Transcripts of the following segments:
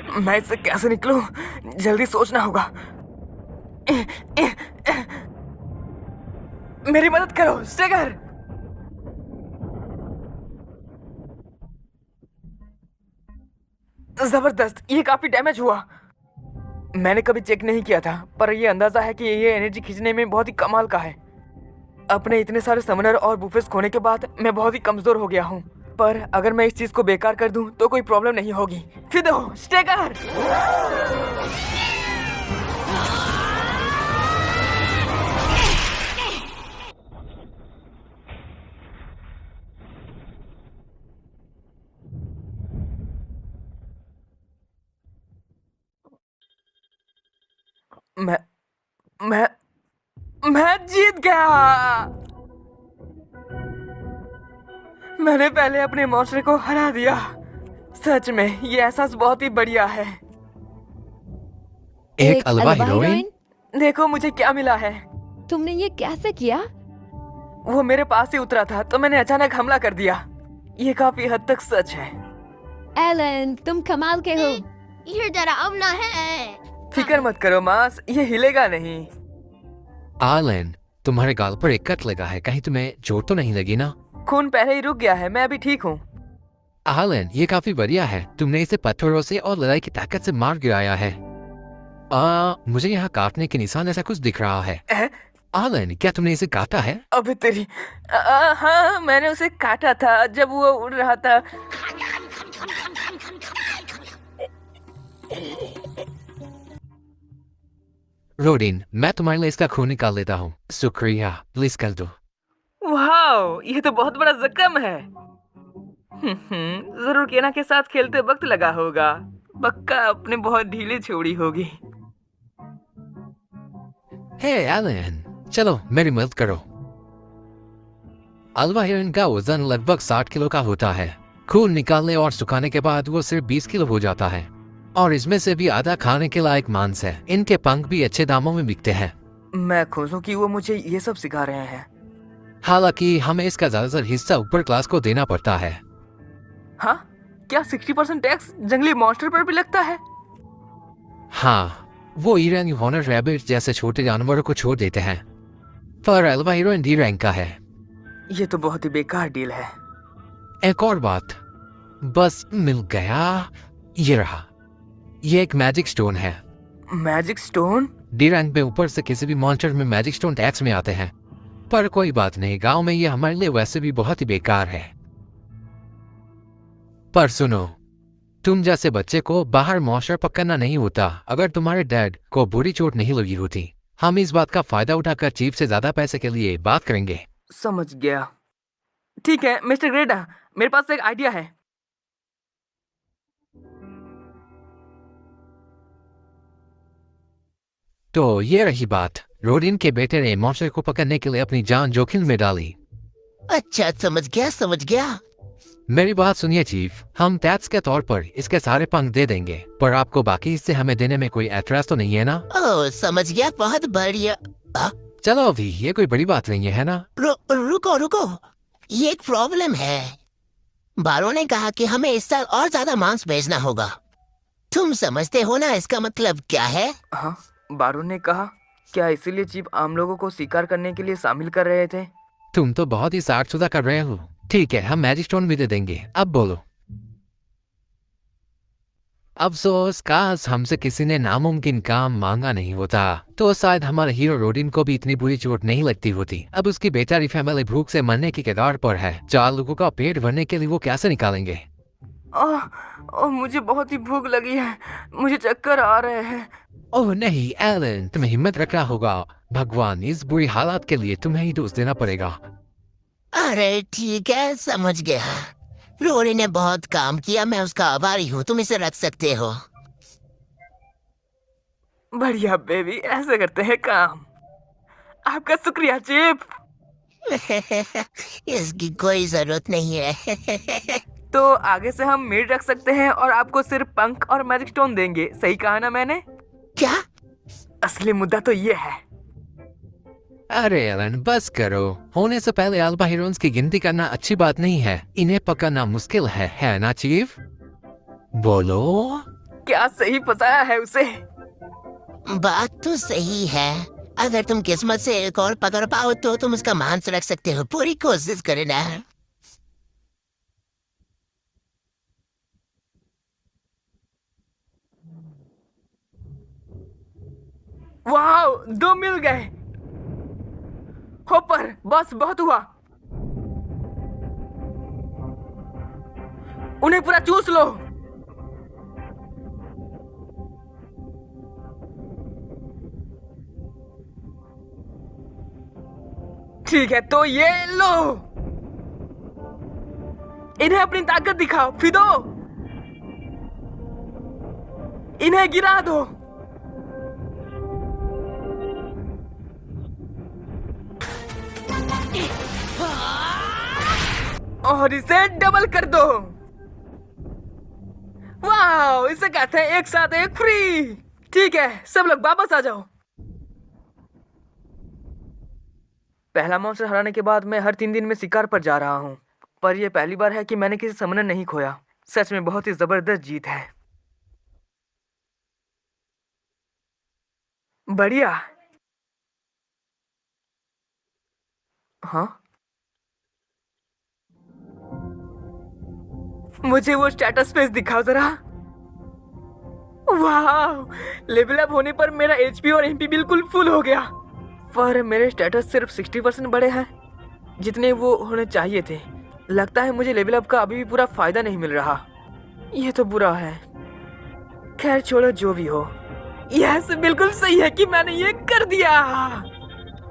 मैं इससे कैसे निकलूं? जल्दी सोचना होगा। मेरी मदद करो स्टेगर। जबरदस्त, ये काफी डैमेज हुआ। मैंने कभी चेक नहीं किया था, पर ये अंदाजा है कि ये एनर्जी खींचने में बहुत ही कमाल का है। अपने इतने सारे समनर और बुफेस खोने के बाद मैं बहुत ही कमजोर हो गया हूँ। पर अगर मैं इस चीज को बेकार कर दूं तो कोई प्रॉब्लम नहीं होगी। फिदो स्टेगर। मैं मैं मैं जीत गया। मैंने पहले अपने मॉन्स्टर को हरा दिया। सच में ये एहसास बहुत ही बढ़िया है। एक एक अलवा अलवा हीरोइन? हीरोइन? देखो मुझे क्या मिला है। तुमने ये कैसे किया? वो मेरे पास ही उतरा था तो मैंने अचानक हमला कर दिया। ये काफी हद तक सच है। एलन, तुम कमाल के हो। ये डरावना है। फिक्र मत करो मास, ये हिलेगा नहीं। आलन, तुम्हारे गाल पर एक कट लगा है, कहीं तुम्हें चोट तो नहीं लगी ना? खून पहले ही रुक गया है, मैं अभी ठीक हूँ। आलन, ये काफी बढ़िया है। तुमने इसे पत्थरों से और लड़ाई की ताकत से मार गिराया है। मुझे यहाँ काटने के निशान ऐसा कुछ दिख रहा है। आलन, क्या तुमने इसे काटा है? अबे तेरी। हाँ, मैंने उसे काटा था जब वो उड़ रहा था। रोडिन, मैं तुम्हारे लिए इसका खून निकाल लेता हूँ। शुक्रिया, प्लीज कर दो। वाह, ये तो बहुत बड़ा जख्म है। जरूर केना के साथ खेलते वक्त लगा होगा। पक्का अपने बहुत ढीली छोड़ी होगी। हे एलन, चलो मेरी मदद करो। अलवा हिरन का वजन लगभग 60 किलो का होता है। खून निकालने और सुखाने के बाद वो सिर्फ 20 किलो हो जाता है, और इसमें से भी आधा खाने के लायक मांस है। इनके पंख भी अच्छे दामों में बिकते हैं। मैं खुश हूँ कि वो मुझे ये सब सिखा रहे हैं। हालांकि हमें इसका ज्यादातर हिस्सा ऊपर क्लास को देना पड़ता है। हाँ, क्या 60% टैक्स जंगली मॉन्स्टर पर भी लगता है? हाँ, वो ई रैंक हॉनर रैबिट जैसे छोटे जानवरों को छोड़ देते हैं, पर अलवा हीरोइन डी रैंक का है। ये तो बहुत ही बेकार डील है। एक और बात, बस मिल गया। ये रहा, ये एक मैजिक स्टोन है। Magic stone? डी रैंक में ऊपर से किसी भी मॉन्स्टर में मैजिक स्टोन टैक्स में आते हैं, पर कोई बात नहीं, गांव में ये हमारे लिए वैसे भी बहुत ही बेकार है। पर सुनो, तुम जैसे बच्चे को बाहर मॉन्स्टर पकड़ना नहीं होता। अगर तुम्हारे डैड को बुरी चोट नहीं लगी होती, हम इस बात का फायदा उठाकर चीफ से ज्यादा पैसे के लिए बात करेंगे। समझ गया। ठीक है मिस्टर ग्रेडा, मेरे पास एक आइडिया है। तो ये रही बात, रोडिन के बेटे ने मॉन्स्टर को पकड़ने के लिए अपनी जान जोखिम में डाली। अच्छा, समझ गया। मेरी बात सुनिए चीफ, हम टैक्स के तौर पर इसके सारे पंख दे देंगे, पर आपको बाकी हिस्से हमें देने में कोई एतराज तो नहीं है ना? ओह, समझ गया, बहुत बढ़िया। चलो अभी, ये कोई बड़ी बात नहीं है ना? रुको, ये एक प्रॉब्लम है। बारो ने कहा कि हमें इस साल और ज्यादा मांस भेजना होगा। तुम समझते हो ना इसका मतलब क्या है? हाँ, बारू ने कहा। क्या इसीलिए चीफ आम लोगों को शिकार करने के लिए शामिल कर रहे थे? तुम तो बहुत ही साठ सुधा कर रहे हो। ठीक है, हम मैजिक स्टोन भी दे देंगे। अब बोलो। अफसोस, काश हमसे किसी ने नामुमकिन काम मांगा नहीं होता, तो शायद हमारे हीरो रोडिन को भी इतनी बुरी चोट नहीं लगती होती। अब उसकी बेचारी फैमिली भूख से मरने की कगार पर है। 4 लोगों का पेट भरने के लिए वो कैसे निकालेंगे? मुझे बहुत ही भूख लगी है। मुझे चक्कर आ रहे हैं। ओह नहीं एलन, तुम्हें हिम्मत रखना होगा। भगवान, इस बुरी हालात के लिए तुम्हें ही दोष देना पड़ेगा। अरे ठीक है, समझ गया। रोरी ने बहुत काम किया, मैं उसका आभारी हूँ। तुम इसे रख सकते हो। बढ़िया बेबी, ऐसे करते हैं काम। आपका शुक्रिया चीफ। इसकी कोई जरूरत नहीं है। तो आगे से हम मीट रख सकते हैं और आपको सिर्फ पंख और मैजिक स्टोन देंगे। सही कहा ना मैंने? क्या? असली मुद्दा तो ये है। अरे एलन, बस करो। होने से पहले अल्फा हीरोइंस की गिनती करना अच्छी बात नहीं है। इन्हें पकड़ना मुश्किल है ना चीफ? बोलो। क्या सही फंसाया है उसे। बात तो सही है। अगर तुम किस्मत से एक और पकड़ पाओ तो तुम उसका मांस रख सकते हो। पूरी कोशिश करे ना। वाह, 2 मिल गए। होपर, बस बहुत हुआ। उन्हें पूरा चूस लो। ठीक है, तो ये लो। इन्हें अपनी ताकत दिखाओ, फिदो। इन्हें गिरा दो। और इसे डबल कर दो। वाह, इसे कहते हैं एक साथ एक फ्री। ठीक है, सब लोग वापस आ जाओ। पहला मॉन्स्टर हराने के बाद मैं हर 3 दिन में शिकार पर जा रहा हूँ, पर यह पहली बार है कि मैंने किसी समनर नहीं खोया। सच में बहुत ही जबरदस्त जीत है। बढ़िया। हाँ, मुझे वो स्टेटस पेज दिखाओ जरा। वाह, लेवल अप होने पर मेरा एचपी और एमपी बिल्कुल फुल हो गया। पर मेरे स्टेटस सिर्फ 60% बड़े हैं, जितने वो होने चाहिए थे। लगता है मुझे लेवल अप का अभी भी पूरा फायदा नहीं मिल रहा। ये तो बुरा है। खैर छोड़ो, जो भी हो। यह बिल्कुल सही है कि मैंने ये कर दिया।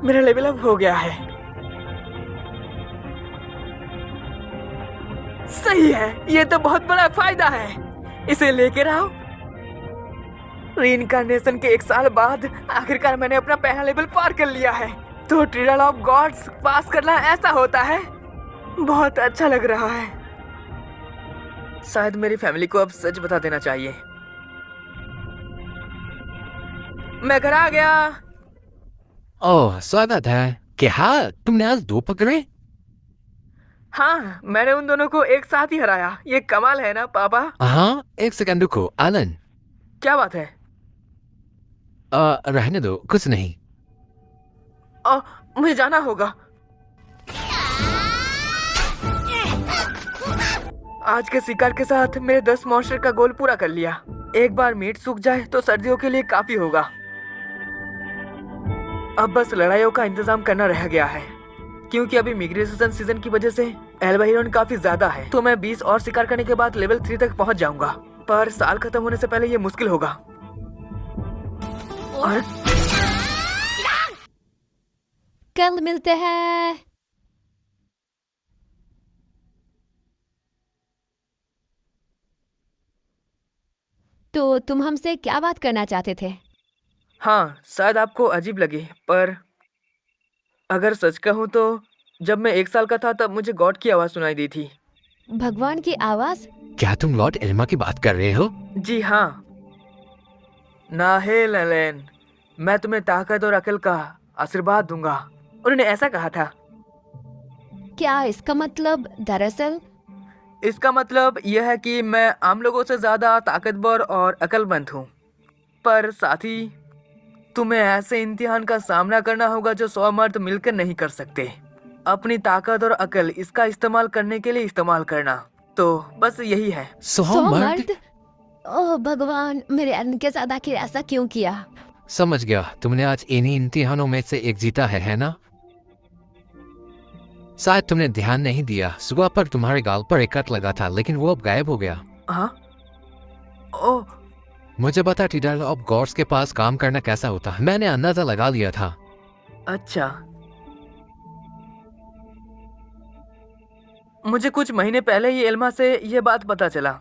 मेरा लेवल अप हो गया है। सही है, ये तो बहुत बड़ा फायदा है। इसे लेकर आओ। रीइंकार्नेशन के 1 साल बाद आखिरकार मैंने अपना पहला लेवल पार कर लिया है। तो ट्रिडल ऑफ गॉड्स पास करना ऐसा होता है। बहुत अच्छा लग रहा है। शायद मेरी फैमिली को अब सच बता देना चाहिए। मैं घर आ गया। ओह, स्वागत है। क्या तुमने आज 2 पकड़े? हाँ, मैंने उन दोनों को एक साथ ही हराया। ये कमाल है ना पापा। हाँ, 1 सेकंड रुको एलन। क्या बात है? रहने दो, कुछ नहीं। मुझे जाना होगा। आज के शिकार के साथ मेरे 10 मॉन्स्टर का गोल पूरा कर लिया। एक बार मीट सूख जाए तो सर्दियों के लिए काफी होगा। अब बस लड़ाइयों का इंतजाम करना रह गया है, क्योंकि अभी मिग्रेशन सीजन की वजह से एल्बाहिरोन काफी ज्यादा है। तो मैं 20 और शिकार करने के बाद लेवल 3 तक पहुंच जाऊंगा। पर साल खत्म होने से पहले ये मुश्किल होगा। और कल मिलते हैं। तो तुम हमसे क्या बात करना चाहते थे? हाँ, शायद आपको अजीब लगे, पर अगर सच कहूँ तो जब मैं 1 साल का था तब मुझे गॉड की आवाज सुनाई दी थी। भगवान की आवाज? क्या तुम लॉर्ड एल्मा की बात कर रहे हो? जी हाँ। नाहेल एलेन, मैं तुम्हें ताकत और अकल का आशीर्वाद दूंगा। उन्होंने ऐसा कहा था। क्या इसका मतलब? दरअसल इसका मतलब यह है कि मैं आम लोगों से ज्यादा ताकतवर और अकलमंद हूँ, पर साथ ही तुम्हें ऐसे इम्तिहान का सामना करना होगा जो 100 मर्द मिलकर नहीं कर सकते। अपनी ताकत और अकल इसका इस्तेमाल करने के लिए इस्तेमाल करना। तो बस यही है। 100 मर्द? ओह भगवान, मेरे एलन के साथ आखिर ऐसा क्यों किया? समझ गया, तुमने आज इन्हीं इम्तिहानों में से एक जीता है ना? शायद तुमने ध्यान नहीं दिया, सुबह पर तुम्हारे गाल पर एक कट लगा था, लेकिन वो अब गायब हो गया। हाँ? ओह, मुझे बता ट्रिडल ऑफ गॉड्स के पास काम करना कैसा होता है। मैंने अंदाजा लगा लिया था। अच्छा। मुझे कुछ महीने पहले ही एल्मा से यह बात पता चला।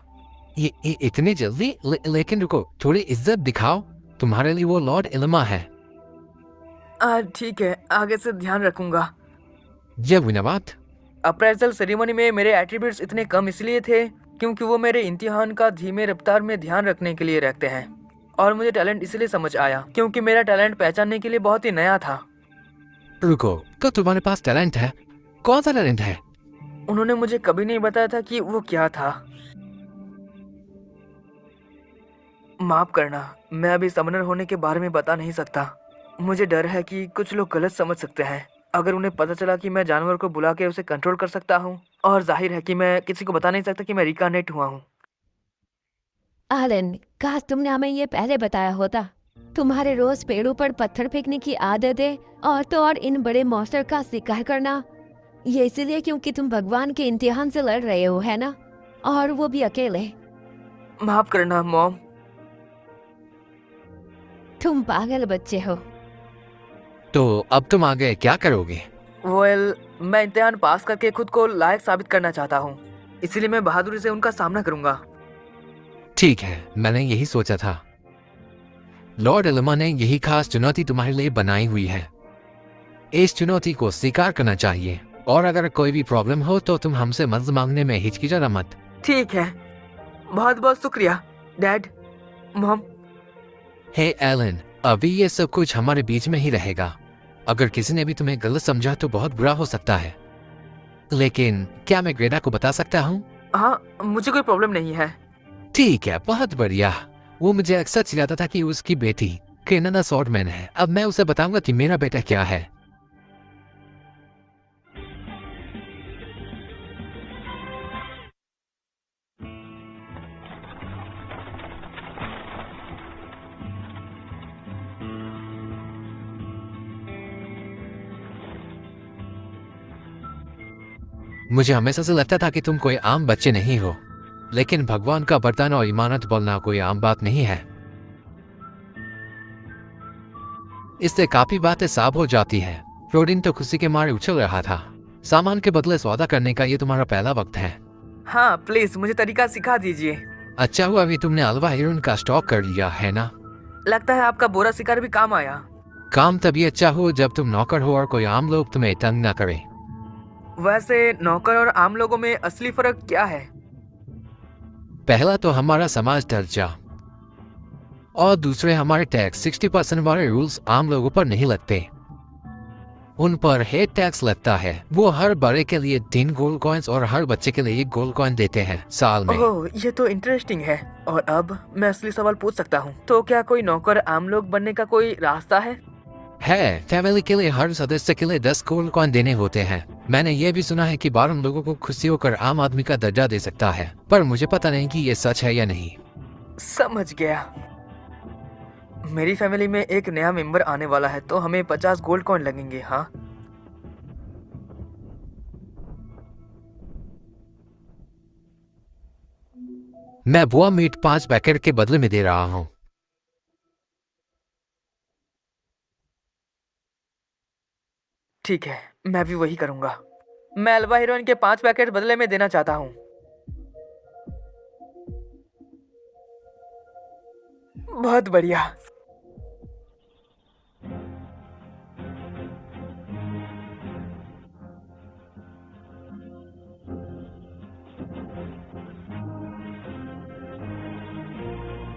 ये इतनी जल्दी? लेकिन रुको, थोड़ी इज्जत दिखाओ। तुम्हारे लिए वो लॉर्ड एल्मा है। ठीक है, आगे से ध्यान रखूंगा। ये विनवात। अप्रेजल सेरेमनी में मेरे एट्रीब्यूट्स इतने कम इसलिए थे क्योंकि वो मेरे इम्तिहान का धीमे रफ्तार में ध्यान रखने के लिए रखते हैं। और मुझे टैलेंट इसलिए समझ आया क्योंकि मेरा टैलेंट पहचानने के लिए बहुत ही नया था। रुको, तो तुम्हारे पास टैलेंट है? कौन सा टैलेंट है? उन्होंने मुझे कभी नहीं बताया था कि वो क्या था। माफ करना, मैं अभी समनर होने के बारे में बता नहीं सकता। मुझे डर है कि कुछ लोग गलत समझ सकते हैं। अगर उन्हें पता चला कि मैं जानवर को बुला के उसे कंट्रोल कर सकता हूँ, और जाहिर है कि मैं किसी को बता नहीं सकता कि मैं रिकार्नेट हुआ हूँ। एलन, काश तुमने हमें ये पहले बताया होता। तुम्हारे रोज पेड़ों पर पत्थर फेंकने की आदत है, और तो और इन बड़े मॉन्स्टर का शिकार करना। ये इसीलिए क्योंकि तुम भगवान के इम्तिहान से लड़ रहे हो, है ना? और वो भी अकेले। माफ करना मॉम। तुम पागल बच्चे हो। तो अब तुम आगे क्या करोगे? वेल, मैं इम्तिहान पास करके खुद को लायक साबित करना चाहता हूँ, इसीलिए मैं बहादुरी से उनका सामना करूंगा। ठीक है, मैंने यही सोचा था। लॉर्ड एलमा ने यही खास चुनौती तुम्हारे लिए बनाई हुई है। इस चुनौती को स्वीकार करना चाहिए, और अगर कोई भी प्रॉब्लम हो तो तुम हमसे मदद मांगने में हिचकिचाना मत। ठीक है, बहुत बहुत शुक्रिया डैड, मॉम। हे एलन, अभी ये सब कुछ हमारे बीच में ही रहेगा। अगर किसी ने भी तुम्हें गलत समझा तो बहुत बुरा हो सकता है, लेकिन क्या मैं ग्रेडा को बता सकता हूँ? हाँ, मुझे कोई प्रॉब्लम नहीं है। ठीक है, बहुत बढ़िया। वो मुझे अक्सर चिल्लाता था कि उसकी बेटी केनना स्वॉर्डमैन है। अब मैं उसे बताऊंगा कि मेरा बेटा क्या है। मुझे हमेशा से लगता था कि तुम कोई आम बच्चे नहीं हो, लेकिन भगवान का वरदान और ईमानत बोलना कोई आम बात नहीं है। इससे काफी बातें साफ हो जाती है। रोडिन तो खुशी के मारे उछल रहा था। सामान के बदले सौदा करने का ये तुम्हारा पहला वक्त है। हाँ प्लीज, मुझे तरीका सिखा दीजिए। अच्छा हुआ अभी तुमने अलवा हीरोइन का स्टॉक कर लिया है ना। लगता है आपका बोरा शिकार भी काम आया। काम तभी अच्छा हो जब तुम नौकर हो और कोई आम लोग तुम्हें तंग ना करे। वैसे नौकर और आम लोगों में असली फर्क क्या है? पहला तो हमारा समाज ढांचा, और दूसरे हमारे टैक्स। 60% वाले रूल्स आम लोगों पर नहीं लगते, उन पर हेड टैक्स लगता है। वो हर बड़े के लिए 3 गोल्ड कॉइन्स और हर बच्चे के लिए 1 गोल्ड कॉइन देते हैं साल में। ओह, ये तो इंटरेस्टिंग है। और अब मैं असली सवाल पूछ सकता हूँ, तो क्या कोई नौकर आम लोग बनने का कोई रास्ता है? फैमिली के लिए हर सदस्य के लिए 10 गोल्ड कॉइन देने होते हैं। मैंने ये भी सुना है कि बारम लोगों को खुशी होकर आम आदमी का दर्जा दे सकता है, पर मुझे पता नहीं कि ये सच है या नहीं। समझ गया। मेरी फैमिली में एक नया मेंबर आने वाला है, तो हमें 50 गोल्ड कॉइन लगेंगे। हाँ, मैं बुआ मीट 5 पैकेट के बदले में दे रहा हूँ। ठीक है, मैं भी वही करूंगा। मैं अलवा हीरोइन के 5 पैकेट बदले में देना चाहता हूँ। बहुत बढ़िया।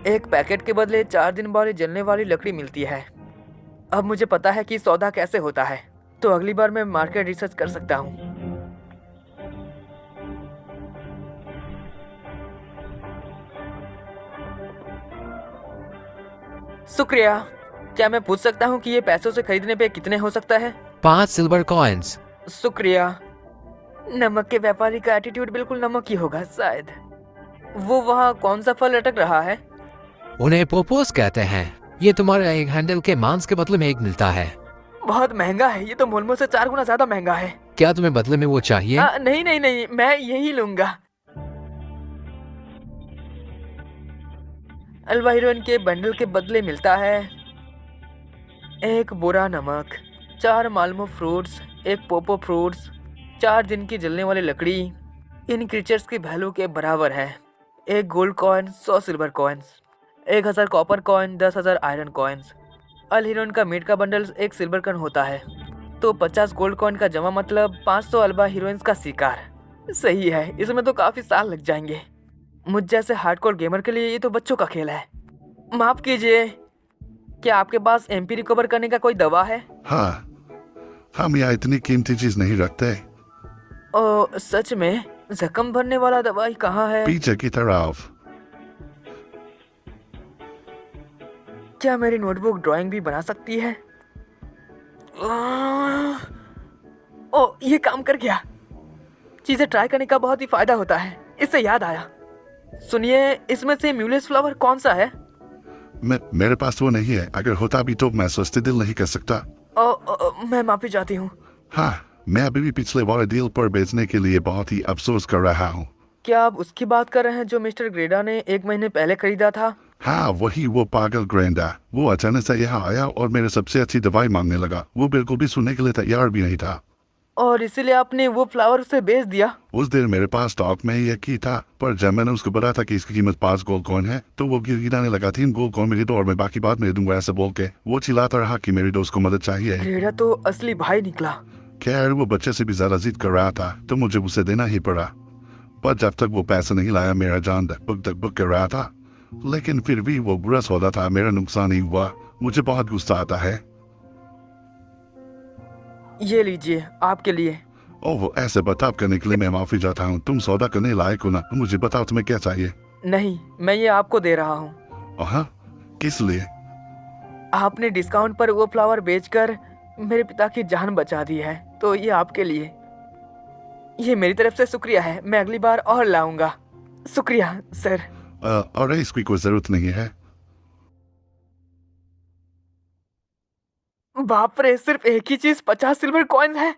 एक पैकेट के बदले 4 दिन बाद जलने वाली लकड़ी मिलती है। अब मुझे पता है कि सौदा कैसे होता है, तो अगली बार मैं मार्केट रिसर्च कर सकता हूँ। शुक्रिया। क्या मैं पूछ सकता हूँ कि ये पैसों से खरीदने पे कितने हो सकता है? 5 सिल्वर कॉइन्स। शुक्रिया। नमक के व्यापारी का एटीट्यूड बिल्कुल नमक ही होगा शायद। वो वहाँ कौन सा फल लटक रहा है? उन्हें पोपोस कहते हैं। ये तुम्हारे एक हैंडल के मांस के बदले में 1 मिलता है। बहुत महंगा है। ये तो मोलमो से 4 गुना ज्यादा महंगा है। क्या तुम्हें बदले में वो चाहिए? नहीं नहीं नहीं, मैं यही लूंगा। अलवा हीरोइन के बंडल के बदले मिलता है 1 बोरा नमक, 4 माल्मो फ्रूट्स, 1 पोपो फ्रूट्स, 4 दिन की जलने वाली लकड़ी। इन क्रीचर्स की वैल्यू के बराबर है 1 gold coin, 100 silver coins, 1000 copper coin, 10,000 iron coins. अल हीरोइन का मीट का बंडल 1 सिल्वर कॉइन होता है, तो 50 गोल्ड कॉइन का जमा मतलब 500 अल्बा हीरोइंस का शिकार। सही है, इसमें तो काफी साल लग जाएंगे। मुझ जैसे हार्डकोर गेमर के लिए ये तो बच्चों का खेल है। माफ कीजिए, क्या आपके पास एमपी रिकवर करने का कोई दवा है? हाँ, हम यहाँ इतनी कीमती चीज नहीं रखते। ओ सच में? जख्म भरने वाला दवाई कहाँ है? पीछे की तरफ। क्या मेरी नोटबुक ड्राइंग भी बना सकती है? ओ, ये काम कर गया। चीजें ट्राई करने का बहुत ही फायदा होता है। इससे याद आया, सुनिए, इसमें से म्यूलेस फ्लावर कौन सा है? मेरे पास वो नहीं है। अगर होता भी तो मैं सस्ते दिल नहीं कर सकता। मैं माफी चाहती हूँ। हाँ, मैं अभी भी पिछले वाले डील पर बेचने के लिए बहुत ही अफसोस कर रहा हूँ। क्या आप उसकी बात कर रहे हैं जो मिस्टर ग्रेडा ने 1 महीने पहले खरीदा था? हाँ, वही, वो पागल ग्रैंडा। वो अचानक से यहाँ आया और मेरे सबसे अच्छी दवाई मांगने लगा। वो बिल्कुल भी सुनने के लिए तैयार भी नहीं था। और इसीलिए आपने वो फ्लावर उसे बेच दिया? उस दिन मेरे पास स्टॉक में ही एक ही था, पर जब मैंने उसको बताया था कि इसकी कीमत 5 गोल्ड कॉइन है, तो वो गिड़गिड़ाने लगा, 3 गोल्ड कॉइन मेरी दो और मैं बाकी बात में दूंगा, ऐसा बोल के वो चिल्लाता रहा कि मेरी दोस्त को मदद चाहिए। ग्रेडा तो असली भाई निकला। खैर, वो बच्चे से भी ज्यादा जिद कर रहा था, तो मुझे उसे देना ही पड़ा। पर जब तक वो पैसा नहीं लाया, मेरा जान धक कर रहा था। लेकिन फिर भी वो बुरा सौदा था, मेरा नुकसान ही हुआ। मुझे बहुत गुस्सा आता है। ये लीजिए, आपके लिए। ओह, ऐसे बर्ताव करने के लिए मैं माफी चाहता हूँ। तुम सौदा करने लायक हो ना। मुझे बताओ तुम्हें क्या चाहिए। नहीं, मैं ये आपको दे रहा हूँ। हाँ, किस लिए? आपने डिस्काउंट पर वो फ्लावर बेचकर मेरे पिता की जान बचा दी है, तो ये आपके लिए। ये मेरी तरफ से शुक्रिया है। मैं अगली बार और लाऊंगा। शुक्रिया सर। और इसकी कोई जरूरत नहीं है। बाप रे, सिर्फ एक ही चीज 50 सिल्वर कॉइन है?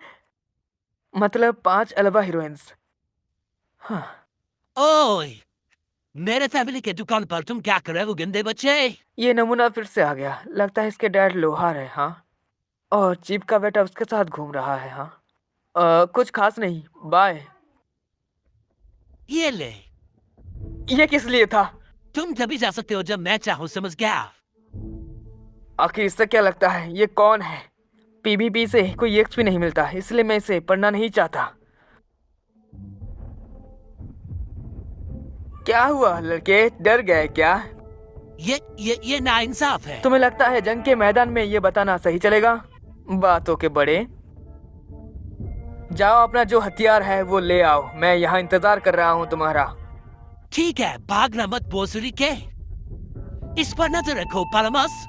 मतलब 5 अलावा हीरोइंस। हाँ। ओए, मेरे फैमिली के दुकान पर तुम क्या कर रहे हो गंदे बच्चे? ये नमूना फिर से आ गया। लगता है इसके डैड लोहार है। हाँ, और चीफ का बेटा उसके साथ घूम रहा है। हाँ, कुछ खास नहीं। बाय। ये ले, ये किस लिए था? तुम तभी जा सकते हो जब मैं चाहूँ, समझ गया? आखिर इससे क्या लगता है? ये कौन है? पीवीपी से कोई एक्सपी नहीं मिलता, इसलिए मैं इसे पढ़ना नहीं चाहता। क्या हुआ लड़के, डर गए क्या? ये नाइंसाफ है। तुम्हें लगता है जंग के मैदान में ये बताना सही चलेगा? बातों के बड़े। जाओ, अपना जो हथियार है वो ले आओ। मैं यहाँ इंतजार कर रहा हूँ तुम्हारा। ठीक है, भागना मत भोसड़ी के। इस पर नजर रखो पालमस।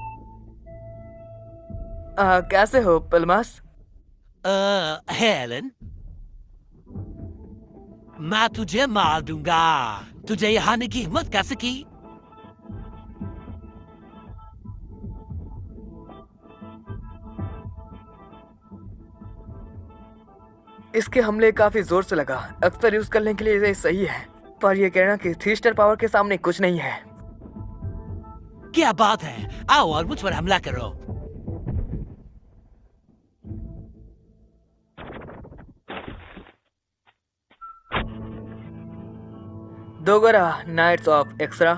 कैसे हो पलमास? हेलन, मैं तुझे मार दूंगा। तुझे यहाँ आने की हिम्मत कैसे की? इसके हमले काफी जोर से लगा। अक्सर यूज करने के लिए ये सही है, पर ये कहना कि 3 स्टार पावर के सामने कुछ नहीं है। क्या बात है, आओ और मुझ पर हमला करो। Dogra nights of extra.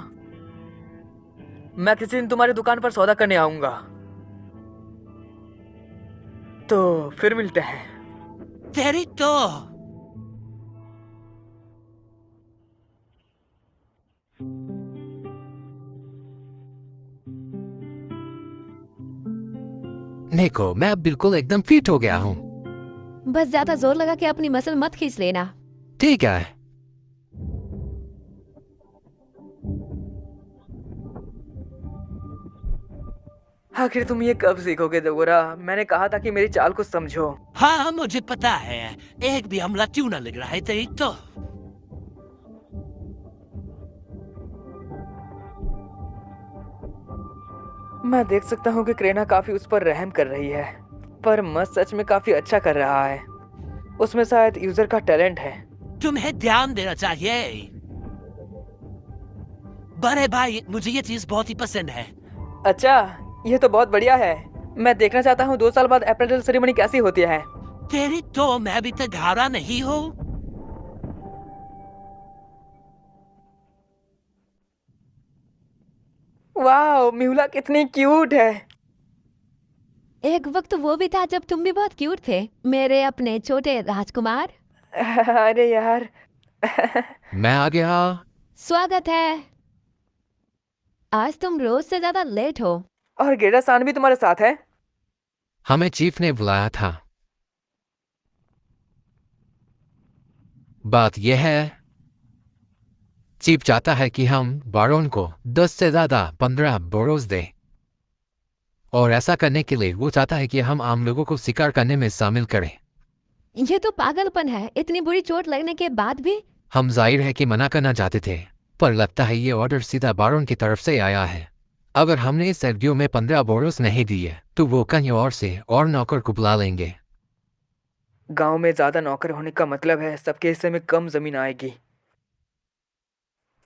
मैं किसी दिन तुम्हारी दुकान पर सौदा करने आऊंगा, तो फिर मिलते हैं। तेरी तो देखो, मैं अब बिल्कुल एकदम फिट हो गया हूँ। बस ज्यादा जोर लगा के अपनी मसल मत खींच लेना। ठीक है। आखिर तुम ये कब सीखोगे दोगरा? मैंने कहा था कि मेरी चाल को समझो। हाँ, मुझे पता है। एक भी हमला क्यों ना लग रहा है तेरी तो। मैं देख सकता हूँ कि क्रेना काफी उस पर रहम कर रही है, पर मस्त सच में काफी अच्छा कर रहा है। उसमें शायद यूजर का टैलेंट है। तुम्हें ध्यान देना चाहिए। बड़े भाई, मुझे ये चीज बहुत ही पसंद है। अच्छा, ये तो बहुत बढ़िया है। मैं देखना चाहता हूँ 2 साल बाद अप्रैल सेरेमनी कैसी होती है। तेरी तो मैं अभी तक हारा नहीं हूँ। वाह, म्यूला कितनी क्यूट है। एक वक्त वो भी था जब तुम भी बहुत क्यूट थे, मेरे अपने छोटे राजकुमार। अरे यार। मैं आ गया। स्वागत है। आज तुम रोज से ज्यादा लेट हो। और गेडा सान भी तुम्हारे साथ है? हमें चीफ ने बुलाया था। बात यह है, चीफ चाहता है कि हम बारोन को 10 से ज्यादा 15 बोरोस दे। और ऐसा करने के लिए वो चाहता है कि हम आम लोगों को शिकार करने में शामिल करें। ये तो पागलपन है, इतनी बुरी चोट लगने के बाद भी। हम जाहिर है कि मना करना चाहते थे, पर लगता है ये ऑर्डर सीधा बारोन की तरफ से आया है। अगर हमने सर्दियों में 15 बोनस नहीं दिए तो वो कहीं और से और नौकर को बुला लेंगे। गांव में ज्यादा नौकर होने का मतलब है सबके हिस्से में कम जमीन आएगी।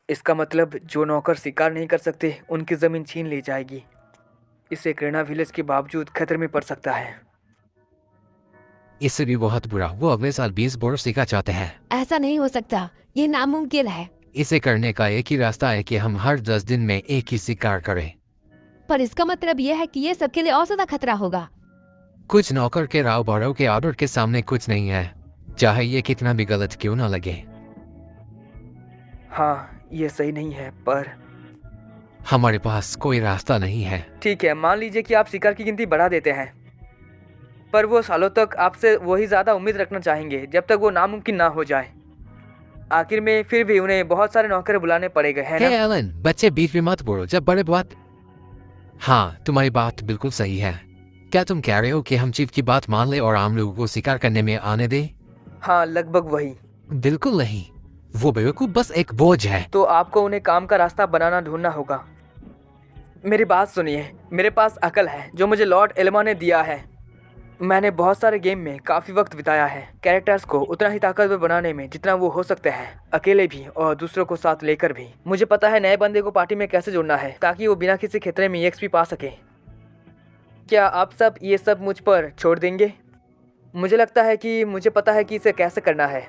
इसका मतलब जो नौकर शिकार नहीं कर सकते उनकी जमीन छीन ली जाएगी। इससे कृणा विलेज के बावजूद खतरे में पड़ सकता है। इससे भी बहुत बुरा, वो अगले साल 20 बोनस सीखा चाहते हैं। ऐसा नहीं हो सकता, ये नामुमकिन है। इसे करने का एक ही रास्ता है कि हम हर 10 दिन में एक ही शिकार करें। पर इसका मतलब यह है कि ये सबके लिए और ज्यादा खतरा होगा। कुछ नौकर के राव बारो के ऑर्डर के सामने कुछ नहीं है, चाहे ये कितना भी गलत क्यों ना लगे। हाँ, ये सही नहीं है, पर हमारे पास कोई रास्ता नहीं है। ठीक है, मान लीजिए कि आप शिकार की गिनती बढ़ा देते हैं, पर वो सालों तक आपसे वही ज़्यादा उम्मीद रखना चाहेंगे जब तक वो नामुमकिन ना हो जाए। आखिर में फिर भी उन्हें बहुत सारे नौकर बुलाने पड़ेंगे, है हे ना? एलन, बच्चे बीच में मत बोलो जब बड़े बात। हाँ, तुम्हारी बात बिल्कुल सही है। क्या तुम कह रहे हो कि हम चीफ की बात मान ले और आम लोगों को शिकार करने में आने दे? हाँ, लगभग वही। बिल्कुल नहीं, वो बेवकूफ बस एक बोझ है। तो आपको उन्हें काम का रास्ता बनाना ढूंढना होगा। मेरी बात सुनिए, मेरे पास अकल है जो मुझे लॉर्ड एल्मा ने दिया है। मैंने बहुत सारे गेम में काफ़ी वक्त बिताया है, कैरेक्टर्स को उतना ही ताकतवर बनाने में जितना वो हो सकते हैं, अकेले भी और दूसरों को साथ लेकर भी। मुझे पता है नए बंदे को पार्टी में कैसे जोड़ना है ताकि वो बिना किसी खतरे में EXP पा सके। क्या आप सब ये सब मुझ पर छोड़ देंगे? मुझे लगता है कि मुझे पता है कि इसे कैसे करना है।